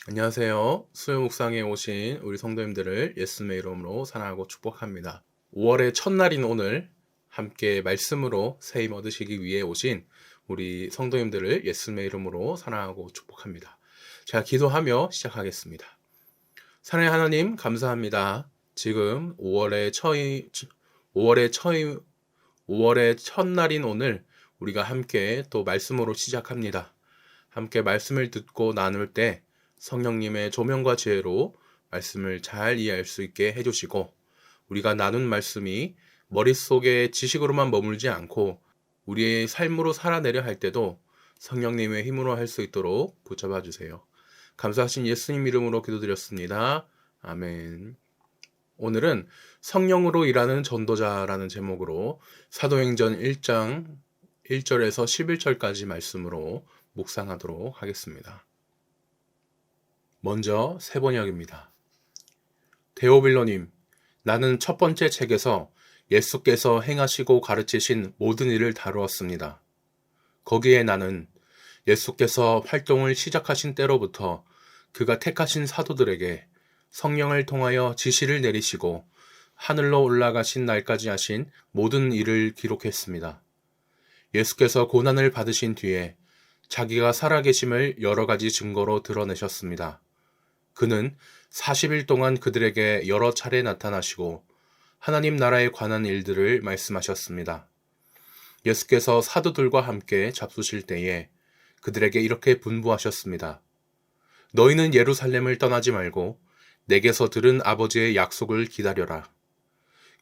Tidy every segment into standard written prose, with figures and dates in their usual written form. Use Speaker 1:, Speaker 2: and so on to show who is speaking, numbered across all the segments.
Speaker 1: 안녕하세요. 수요 묵상에 오신 우리 성도님들을 예수님의 이름으로 사랑하고 축복합니다. 5월의 첫날인 오늘 함께 말씀으로 새 힘 얻으시기 위해 오신 우리 성도님들을 예수님의 이름으로 사랑하고 축복합니다. 제가 기도하며 시작하겠습니다. 사랑의 하나님 감사합니다. 지금 5월의 첫날인 오늘 우리가 함께 또 말씀으로 시작합니다. 함께 말씀을 듣고 나눌 때 성령님의 조명과 지혜로 말씀을 잘 이해할 수 있게 해주시고 우리가 나눈 말씀이 머릿속에 지식으로만 머물지 않고 우리의 삶으로 살아내려 할 때도 성령님의 힘으로 할 수 있도록 붙잡아 주세요. 감사하신 예수님 이름으로 기도드렸습니다. 아멘. 오늘은 성령으로 일하는 전도자라는 제목으로 사도행전 1장 1절에서 11절까지 말씀으로 묵상하도록 하겠습니다. 먼저 세번역입니다. 데오빌로님, 나는 첫 번째 책에서 예수께서 행하시고 가르치신 모든 일을 다루었습니다. 거기에 나는 예수께서 활동을 시작하신 때로부터 그가 택하신 사도들에게 성령을 통하여 지시를 내리시고 하늘로 올라가신 날까지 하신 모든 일을 기록했습니다. 예수께서 고난을 받으신 뒤에 자기가 살아계심을 여러 가지 증거로 드러내셨습니다. 그는 40일 동안 그들에게 여러 차례 나타나시고 하나님 나라에 관한 일들을 말씀하셨습니다. 예수께서 사도들과 함께 잡수실 때에 그들에게 이렇게 분부하셨습니다. 너희는 예루살렘을 떠나지 말고 내게서 들은 아버지의 약속을 기다려라.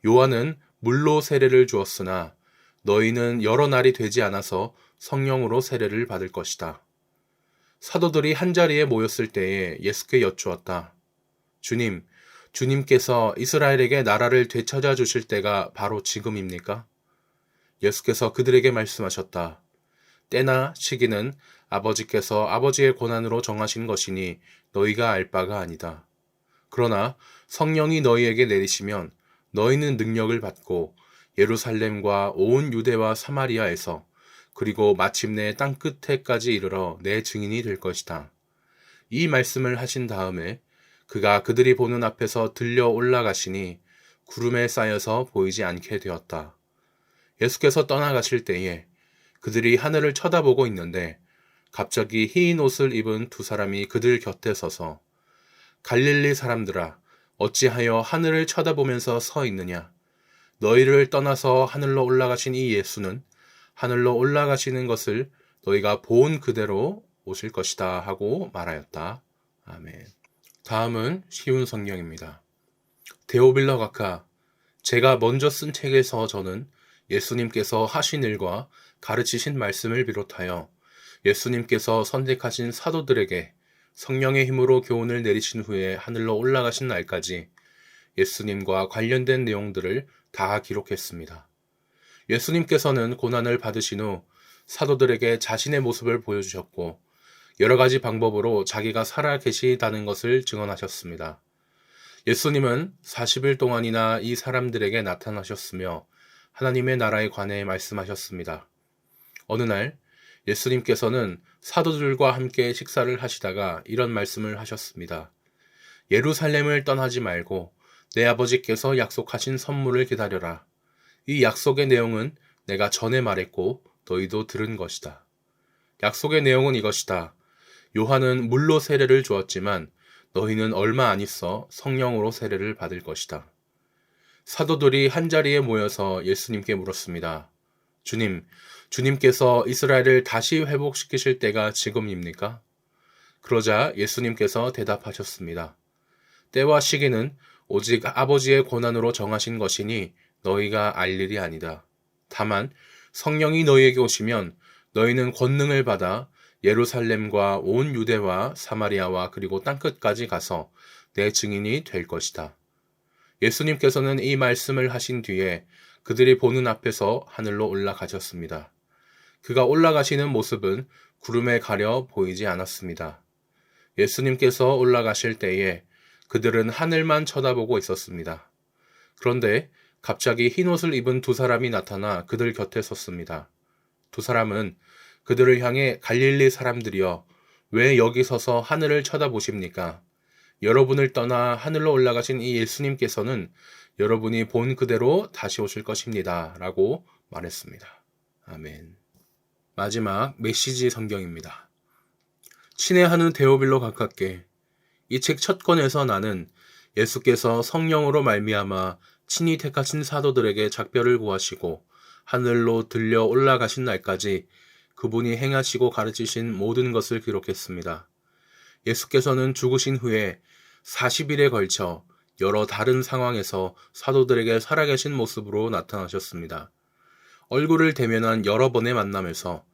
Speaker 1: 요한은 물로 세례를 주었으나 너희는 여러 날이 되지 않아서 성령으로 세례를 받을 것이다. 사도들이 한자리에 모였을 때에 예수께 여쭈었다. 주님, 주님께서 이스라엘에게 나라를 되찾아 주실 때가 바로 지금입니까? 예수께서 그들에게 말씀하셨다. 때나 시기는 아버지께서 아버지의 권한으로 정하신 것이니 너희가 알 바가 아니다. 그러나 성령이 너희에게 내리시면 너희는 능력을 받고 예루살렘과 온 유대와 사마리아에서 그리고 마침내 땅끝에까지 이르러 내 증인이 될 것이다. 이 말씀을 하신 다음에 그가 그들이 보는 앞에서 들려 올라가시니 구름에 쌓여서 보이지 않게 되었다. 예수께서 떠나가실 때에 그들이 하늘을 쳐다보고 있는데 갑자기 흰 옷을 입은 두 사람이 그들 곁에 서서 갈릴리 사람들아, 어찌하여 하늘을 쳐다보면서 서 있느냐? 너희를 떠나서 하늘로 올라가신 이 예수는 하늘로 올라가시는 것을 너희가 본 그대로 오실 것이다 하고 말하였다. 아멘. 다음은 쉬운 성경입니다. 데오빌러 각하, 제가 먼저 쓴 책에서 저는 예수님께서 하신 일과 가르치신 말씀을 비롯하여 예수님께서 선택하신 사도들에게 성령의 힘으로 교훈을 내리신 후에 하늘로 올라가신 날까지 예수님과 관련된 내용들을 다 기록했습니다. 예수님께서는 고난을 받으신 후 사도들에게 자신의 모습을 보여주셨고 여러 가지 방법으로 자기가 살아 계시다는 것을 증언하셨습니다. 예수님은 40일 동안이나 이 사람들에게 나타나셨으며 하나님의 나라에 관해 말씀하셨습니다. 어느 날 예수님께서는 사도들과 함께 식사를 하시다가 이런 말씀을 하셨습니다. 예루살렘을 떠나지 말고 내 아버지께서 약속하신 선물을 기다려라. 이 약속의 내용은 내가 전에 말했고 너희도 들은 것이다. 약속의 내용은 이것이다. 요한은 물로 세례를 주었지만 너희는 얼마 안 있어 성령으로 세례를 받을 것이다. 사도들이 한자리에 모여서 예수님께 물었습니다. 주님, 주님께서 이스라엘을 다시 회복시키실 때가 지금입니까? 그러자 예수님께서 대답하셨습니다. 때와 시기는 오직 아버지의 권한으로 정하신 것이니 너희가 알 일이 아니다. 다만 성령이 너희에게 오시면 너희는 권능을 받아 예루살렘과 온 유대와 사마리아와 그리고 땅끝까지 가서 내 증인이 될 것이다. 예수님께서는 이 말씀을 하신 뒤에 그들이 보는 앞에서 하늘로 올라가셨습니다. 그가 올라가시는 모습은 구름에 가려 보이지 않았습니다. 예수님께서 올라가실 때에 그들은 하늘만 쳐다보고 있었습니다. 그런데 갑자기 흰옷을 입은 두 사람이 나타나 그들 곁에 섰습니다. 두 사람은 그들을 향해 갈릴리 사람들이여 왜 여기 서서 하늘을 쳐다보십니까? 여러분을 떠나 하늘로 올라가신 이 예수님께서는 여러분이 본 그대로 다시 오실 것입니다. 라고 말했습니다. 아멘. 마지막 메시지 성경입니다. 친애하는 데오빌로 가깝게 이 책 첫 권에서 나는 예수께서 성령으로 말미암아 친히 택하신 사도들에게 작별을 구하시고 하늘로 들려 올라가신 날까지 그분이 행하시고 가르치신 모든 것을 기록했습니다. 예수께서는 죽으신 후에 40일에 걸쳐 여러 다른 상황에서 사도들에게 살아계신 모습으로 나타나셨습니다. 얼굴을 대면한 여러 번의 만남에서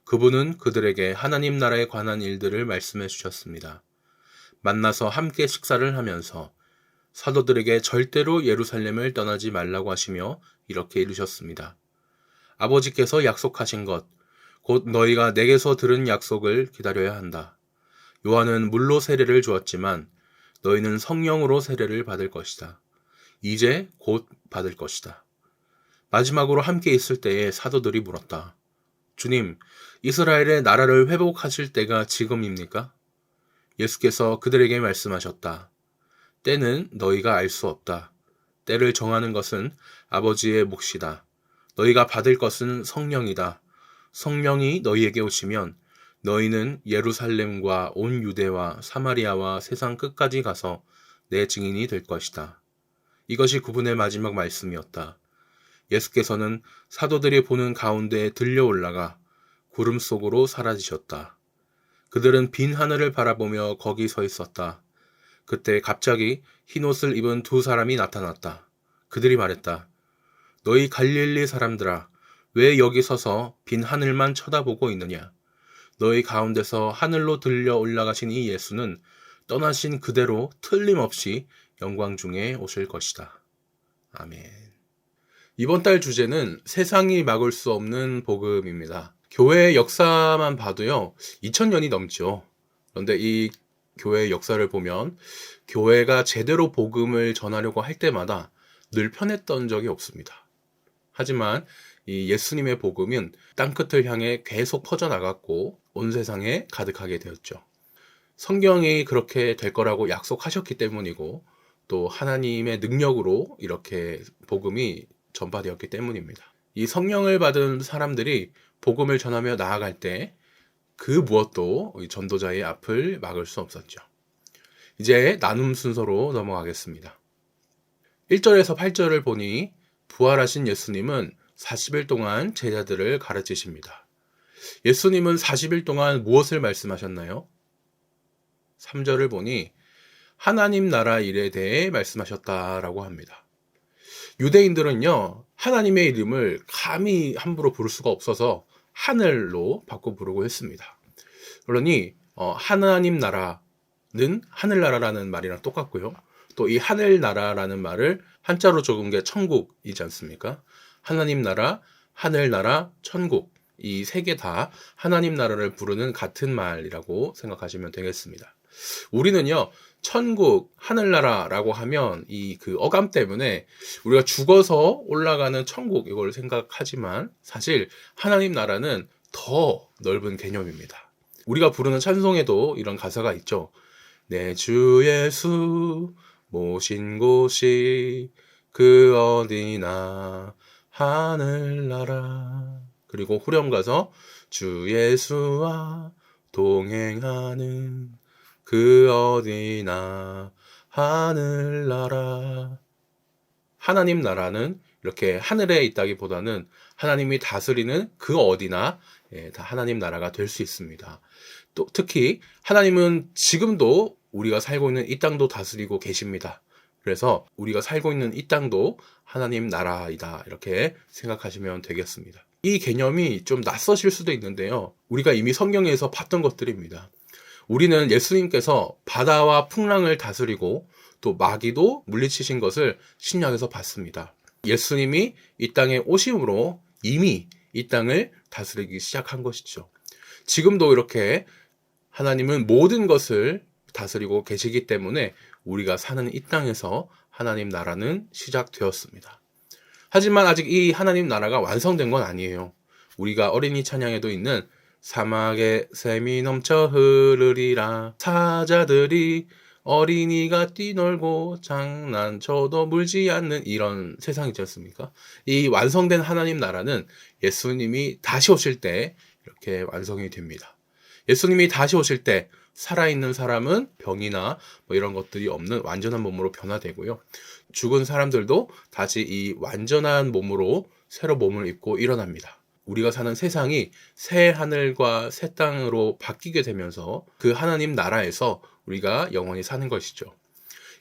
Speaker 1: 그분은 그들에게 하나님 나라에 관한 일들을 말씀해 주셨습니다. 만나서 함께 식사를 하면서 사도들에게 절대로 예루살렘을 떠나지 말라고 하시며 이렇게 이르셨습니다. 아버지께서 약속하신 것, 곧 너희가 내게서 들은 약속을 기다려야 한다. 요한은 물로 세례를 주었지만 너희는 성령으로 세례를 받을 것이다. 이제 곧 받을 것이다. 마지막으로 함께 있을 때에 사도들이 물었다. 주님, 이스라엘의 나라를 회복하실 때가 지금입니까? 예수께서 그들에게 말씀하셨다. 때는 너희가 알 수 없다. 때를 정하는 것은 아버지의 몫이다. 너희가 받을 것은 성령이다. 성령이 너희에게 오시면 너희는 예루살렘과 온 유대와 사마리아와 세상 끝까지 가서 내 증인이 될 것이다. 이것이 그분의 마지막 말씀이었다. 예수께서는 사도들이 보는 가운데에 들려 올라가 구름 속으로 사라지셨다. 그들은 빈 하늘을 바라보며 거기 서 있었다. 그때 갑자기 흰옷을 입은 두 사람이 나타났다. 그들이 말했다. 너희 갈릴리 사람들아, 왜 여기 서서 빈 하늘만 쳐다보고 있느냐? 너희 가운데서 하늘로 들려 올라가신 이 예수는 떠나신 그대로 틀림없이 영광 중에 오실 것이다. 아멘. 이번 달 주제는 세상이 막을 수 없는 복음입니다. 교회의 역사만 봐도요, 2000년이 넘죠. 그런데 이 교회의 역사를 보면 교회가 제대로 복음을 전하려고 할 때마다 늘 편했던 적이 없습니다. 하지만 이 예수님의 복음은 땅끝을 향해 계속 퍼져나갔고 온 세상에 가득하게 되었죠. 성경이 그렇게 될 거라고 약속하셨기 때문이고 또 하나님의 능력으로 이렇게 복음이 전파되었기 때문입니다. 이 성령을 받은 사람들이 복음을 전하며 나아갈 때 그 무엇도 전도자의 앞을 막을 수 없었죠. 이제 나눔 순서로 넘어가겠습니다. 1절에서 8절을 보니 부활하신 예수님은 40일 동안 제자들을 가르치십니다. 예수님은 40일 동안 무엇을 말씀하셨나요? 3절을 보니 하나님 나라 일에 대해 말씀하셨다라고 합니다. 유대인들은요, 하나님의 이름을 감히 함부로 부를 수가 없어서 하늘로 바꿔 부르고 했습니다. 그러니 하나님 나라는 하늘나라라는 말이랑 똑같고요. 또 이 하늘나라라는 말을 한자로 적은 게 천국이지 않습니까? 하나님 나라, 하늘나라, 천국 이 세 개 다 하나님 나라를 부르는 같은 말이라고 생각하시면 되겠습니다. 우리는요, 천국, 하늘나라라고 하면 이 그 어감 때문에 우리가 죽어서 올라가는 천국 이걸 생각하지만 사실 하나님 나라는 더 넓은 개념입니다. 우리가 부르는 찬송에도 이런 가사가 있죠. 내 주 예수 모신 곳이 그 어디나 하늘나라. 그리고 후렴 가서 주 예수와 동행하는 그 어디나 하늘나라. 하나님 나라는 이렇게 하늘에 있다기보다는 하나님이 다스리는 그 어디나 다 하나님 나라가 될 수 있습니다. 또 특히 하나님은 지금도 우리가 살고 있는 이 땅도 다스리고 계십니다. 그래서 우리가 살고 있는 이 땅도 하나님 나라이다 이렇게 생각하시면 되겠습니다. 이 개념이 좀 낯서실 수도 있는데요. 우리가 이미 성경에서 봤던 것들입니다. 우리는 예수님께서 바다와 풍랑을 다스리고 또 마귀도 물리치신 것을 신약에서 봤습니다. 예수님이 이 땅에 오심으로 이미 이 땅을 다스리기 시작한 것이죠. 지금도 이렇게 하나님은 모든 것을 다스리고 계시기 때문에 우리가 사는 이 땅에서 하나님 나라는 시작되었습니다. 하지만 아직 이 하나님 나라가 완성된 건 아니에요. 우리가 어린이 찬양에도 있는 사막에 샘이 넘쳐 흐르리라. 사자들이 어린이가 뛰놀고 장난쳐도 물지 않는 이런 세상이지 않습니까? 이 완성된 하나님 나라는 예수님이 다시 오실 때 이렇게 완성이 됩니다. 예수님이 다시 오실 때 살아있는 사람은 병이나 뭐 이런 것들이 없는 완전한 몸으로 변화되고요. 죽은 사람들도 다시 이 완전한 몸으로 새로 몸을 입고 일어납니다. 우리가 사는 세상이 새 하늘과 새 땅으로 바뀌게 되면서 그 하나님 나라에서 우리가 영원히 사는 것이죠.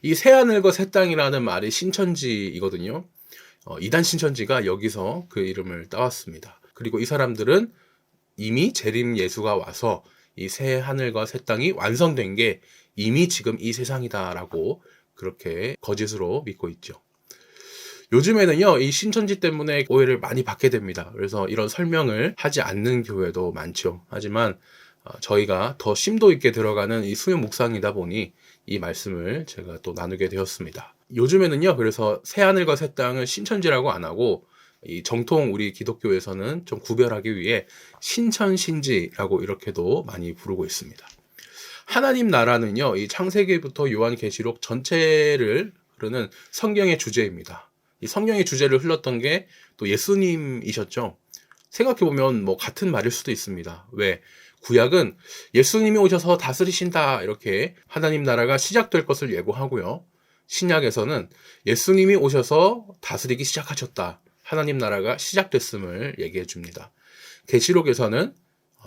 Speaker 1: 이 새 하늘과 새 땅이라는 말이 신천지이거든요. 이단 신천지가 여기서 그 이름을 따왔습니다. 그리고 이 사람들은 이미 재림 예수가 와서 이 새 하늘과 새 땅이 완성된 게 이미 지금 이 세상이다라고 그렇게 거짓으로 믿고 있죠. 요즘에는요, 이 신천지 때문에 오해를 많이 받게 됩니다. 그래서 이런 설명을 하지 않는 교회도 많죠. 하지만 저희가 더 심도 있게 들어가는 이 수요 묵상이다 보니 이 말씀을 제가 또 나누게 되었습니다. 요즘에는요, 그래서 새 하늘과 새 땅을 신천지라고 안 하고 이 정통 우리 기독교에서는 좀 구별하기 위해 신천신지라고 이렇게도 많이 부르고 있습니다. 하나님 나라는요, 이 창세기부터 요한계시록 전체를 흐르는 성경의 주제입니다. 이 성경의 주제를 흘렀던 게 또 예수님이셨죠. 생각해보면 뭐 같은 말일 수도 있습니다. 왜? 구약은 예수님이 오셔서 다스리신다 이렇게 하나님 나라가 시작될 것을 예고하고요. 신약에서는 예수님이 오셔서 다스리기 시작하셨다. 하나님 나라가 시작됐음을 얘기해 줍니다. 계시록에서는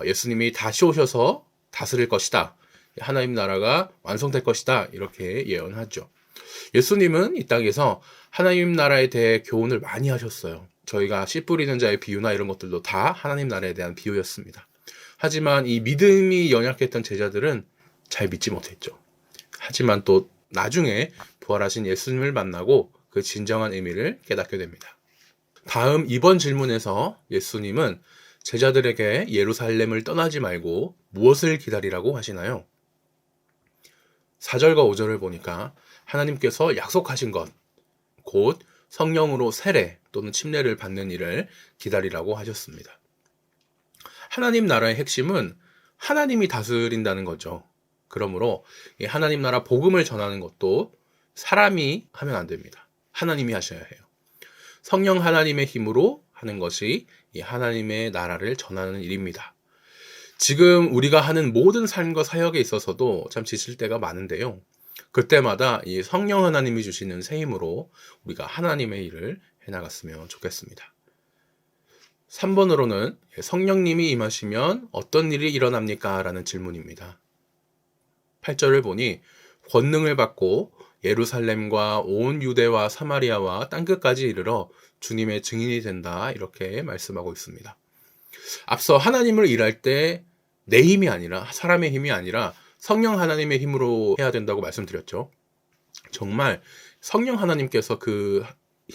Speaker 1: 예수님이 다시 오셔서 다스릴 것이다. 하나님 나라가 완성될 것이다. 이렇게 예언하죠. 예수님은 이 땅에서 하나님 나라에 대해 교훈을 많이 하셨어요. 저희가 씨 뿌리는 자의 비유나 이런 것들도 다 하나님 나라에 대한 비유였습니다. 하지만 이 믿음이 연약했던 제자들은 잘 믿지 못했죠. 하지만 또 나중에 부활하신 예수님을 만나고 그 진정한 의미를 깨닫게 됩니다. 다음 이번 질문에서 예수님은 제자들에게 예루살렘을 떠나지 말고 무엇을 기다리라고 하시나요? 4절과 5절을 보니까 하나님께서 약속하신 것, 곧 성령으로 세례 또는 침례를 받는 일을 기다리라고 하셨습니다. 하나님 나라의 핵심은 하나님이 다스린다는 거죠. 그러므로 이 하나님 나라 복음을 전하는 것도 사람이 하면 안 됩니다. 하나님이 하셔야 해요. 성령 하나님의 힘으로 하는 것이 이 하나님의 나라를 전하는 일입니다. 지금 우리가 하는 모든 삶과 사역에 있어서도 참 지칠 때가 많은데요. 그때마다 이 성령 하나님이 주시는 새 힘으로 우리가 하나님의 일을 해나갔으면 좋겠습니다. 3번으로는 성령님이 임하시면 어떤 일이 일어납니까? 라는 질문입니다. 8절을 보니 권능을 받고 예루살렘과 온 유대와 사마리아와 땅끝까지 이르러 주님의 증인이 된다 이렇게 말씀하고 있습니다. 앞서 하나님을 일할 때 내 힘이 아니라 사람의 힘이 아니라 성령 하나님의 힘으로 해야 된다고 말씀드렸죠. 정말 성령 하나님께서 그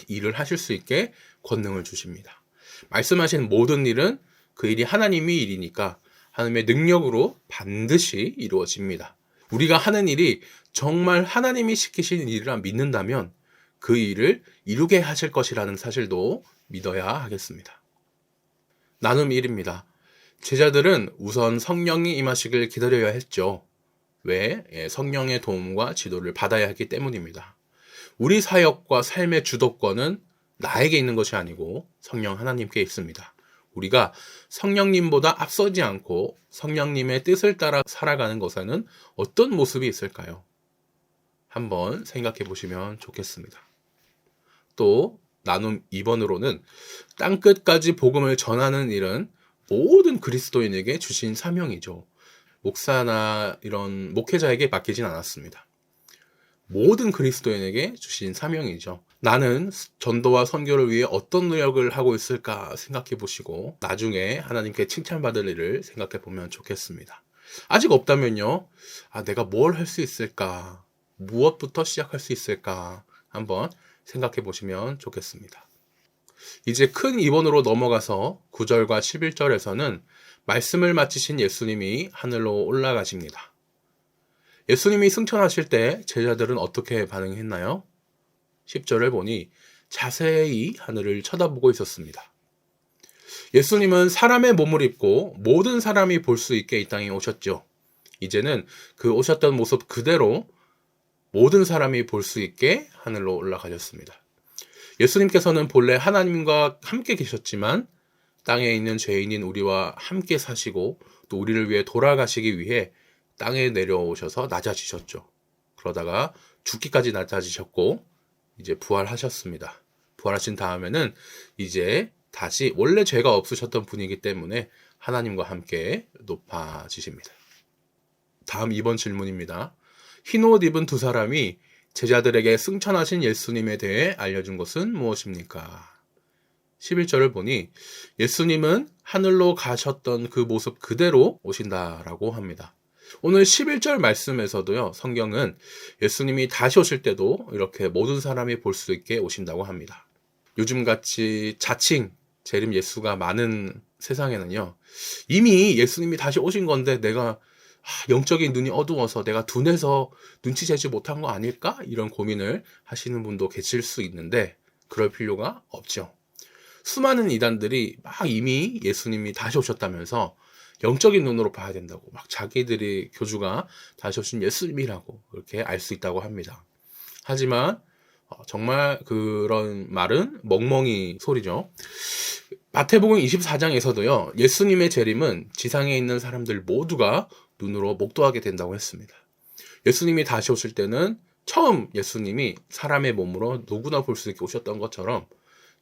Speaker 1: 일을 하실 수 있게 권능을 주십니다. 말씀하신 모든 일은 그 일이 하나님의 일이니까 하나님의 능력으로 반드시 이루어집니다. 우리가 하는 일이 정말 하나님이 시키신 일이라 믿는다면 그 일을 이루게 하실 것이라는 사실도 믿어야 하겠습니다. 나눔 1입니다. 제자들은 우선 성령이 임하시길 기다려야 했죠. 왜? 성령의 도움과 지도를 받아야 했기 때문입니다. 우리 사역과 삶의 주도권은 나에게 있는 것이 아니고 성령 하나님께 있습니다. 우리가 성령님보다 앞서지 않고 성령님의 뜻을 따라 살아가는 것에는 어떤 모습이 있을까요? 한번 생각해 보시면 좋겠습니다. 또 나눔 2번으로는 땅끝까지 복음을 전하는 일은 모든 그리스도인에게 주신 사명이죠. 목사나 이런 목회자에게 맡기진 않았습니다. 모든 그리스도인에게 주신 사명이죠. 나는 전도와 선교를 위해 어떤 노력을 하고 있을까 생각해 보시고 나중에 하나님께 칭찬받을 일을 생각해 보면 좋겠습니다. 아직 없다면요. 내가 뭘 할 수 있을까? 무엇부터 시작할 수 있을까? 한번 생각해 보시면 좋겠습니다. 이제 큰 2번으로 넘어가서 9절과 11절에서는 말씀을 마치신 예수님이 하늘로 올라가십니다. 예수님이 승천하실 때 제자들은 어떻게 반응했나요? 10절을 보니 자세히 하늘을 쳐다보고 있었습니다. 예수님은 사람의 몸을 입고 모든 사람이 볼 수 있게 이 땅에 오셨죠. 이제는 그 오셨던 모습 그대로 모든 사람이 볼 수 있게 하늘로 올라가셨습니다. 예수님께서는 본래 하나님과 함께 계셨지만 땅에 있는 죄인인 우리와 함께 사시고 또 우리를 위해 돌아가시기 위해 땅에 내려오셔서 낮아지셨죠. 그러다가 죽기까지 낮아지셨고 이제 부활하셨습니다. 부활하신 다음에는 이제 다시 원래 죄가 없으셨던 분이기 때문에 하나님과 함께 높아지십니다. 다음 2번 질문입니다. 흰옷 입은 두 사람이 제자들에게 승천하신 예수님에 대해 알려준 것은 무엇입니까? 11절을 보니 예수님은 하늘로 가셨던 그 모습 그대로 오신다라고 합니다. 오늘 11절 말씀에서도요, 성경은 예수님이 다시 오실 때도 이렇게 모든 사람이 볼 수 있게 오신다고 합니다. 요즘같이 자칭 재림 예수가 많은 세상에는요, 이미 예수님이 다시 오신 건데 내가 영적인 눈이 어두워서 내가 둔해서 눈치채지 못한 거 아닐까? 이런 고민을 하시는 분도 계실 수 있는데 그럴 필요가 없죠. 수많은 이단들이 막 이미 예수님이 다시 오셨다면서 영적인 눈으로 봐야 된다고 막 자기들이 교주가 다시 오신 예수님이라고 그렇게 알 수 있다고 합니다. 하지만 정말 그런 말은 멍멍이 소리죠. 마태복음 24장에서도요, 예수님의 재림은 지상에 있는 사람들 모두가 눈으로 목도하게 된다고 했습니다. 예수님이 다시 오실 때는 처음 예수님이 사람의 몸으로 누구나 볼 수 있게 오셨던 것처럼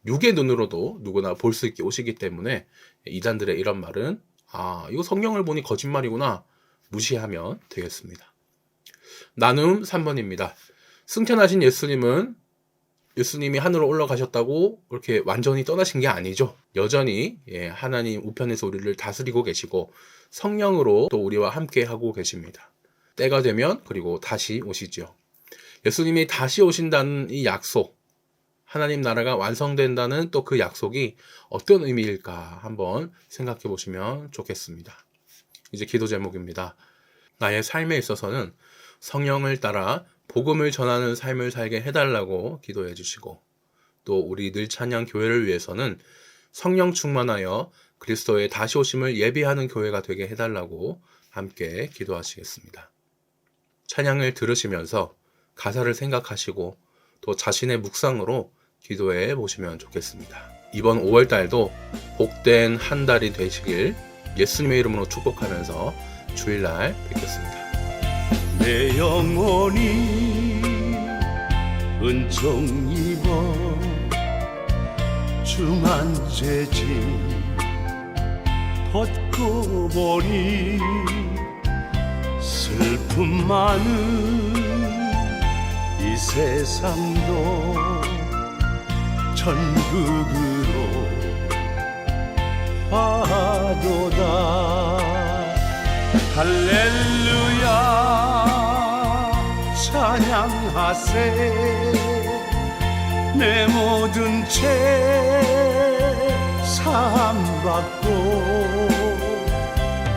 Speaker 1: 육의 눈으로도 누구나 볼 수 있게 오시기 때문에 이단들의 이런 말은 이거 성경을 보니 거짓말이구나 무시하면 되겠습니다. 나눔 3번입니다. 승천하신 예수님이 하늘로 올라가셨다고 그렇게 완전히 떠나신 게 아니죠. 여전히 하나님 우편에서 우리를 다스리고 계시고 성령으로 또 우리와 함께 하고 계십니다. 때가 되면 그리고 다시 오시죠. 예수님이 다시 오신다는 이 약속, 하나님 나라가 완성된다는 또 그 약속이 어떤 의미일까 한번 생각해 보시면 좋겠습니다. 이제 기도 제목입니다. 나의 삶에 있어서는 성령을 따라 복음을 전하는 삶을 살게 해달라고 기도해 주시고, 또 우리 늘 찬양 교회를 위해서는 성령 충만하여 그리스도의 다시 오심을 예비하는 교회가 되게 해달라고 함께 기도하시겠습니다. 찬양을 들으시면서 가사를 생각하시고 또 자신의 묵상으로 기도해 보시면 좋겠습니다. 이번 5월달도 복된 한 달이 되시길 예수님의 이름으로 축복하면서 주일날 뵙겠습니다.
Speaker 2: 내 영혼이 은총 입어 중한 죄짐 벗고 보니 슬픔 많은 이 세상도 천국으로 가도다. 할렐루야 찬양하세. 내 모든 죄 사함받고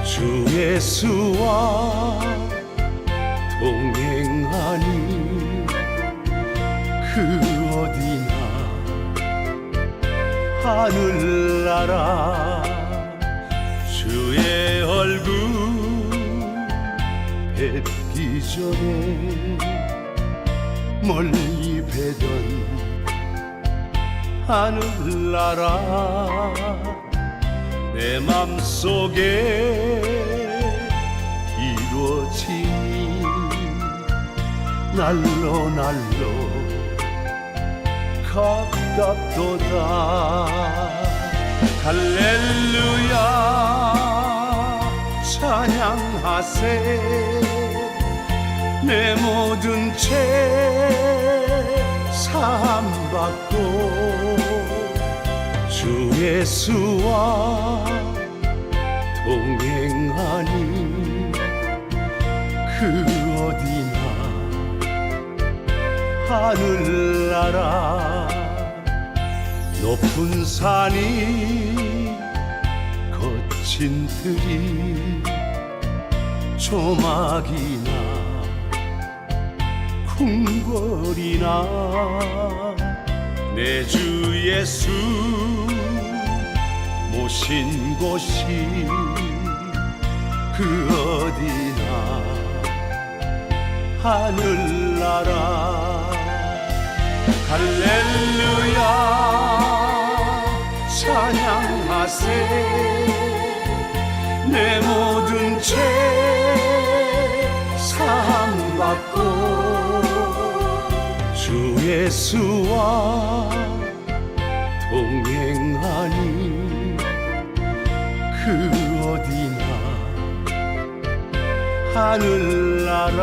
Speaker 2: 주 예수와 동행하니 그 어디나 하늘나라 주의 얼굴 뵙기 전에 멀리 뵈던 하늘나라 내 맘속에 이루어지니 날로 날로 가깝도다. 할렐루야 찬양하세. 내 모든 죄 사함받고 주 예수와 동행하니 그 어디나 하늘나라 높은 산이 거친 들이 조막이나 궁궐이나 내 주 예수 오신 곳이 그 어디나 하늘나라. 할렐루야 찬양하세. 내 모든 죄 사함받고 주 예수와 동행하니 그 어디나 하늘나라.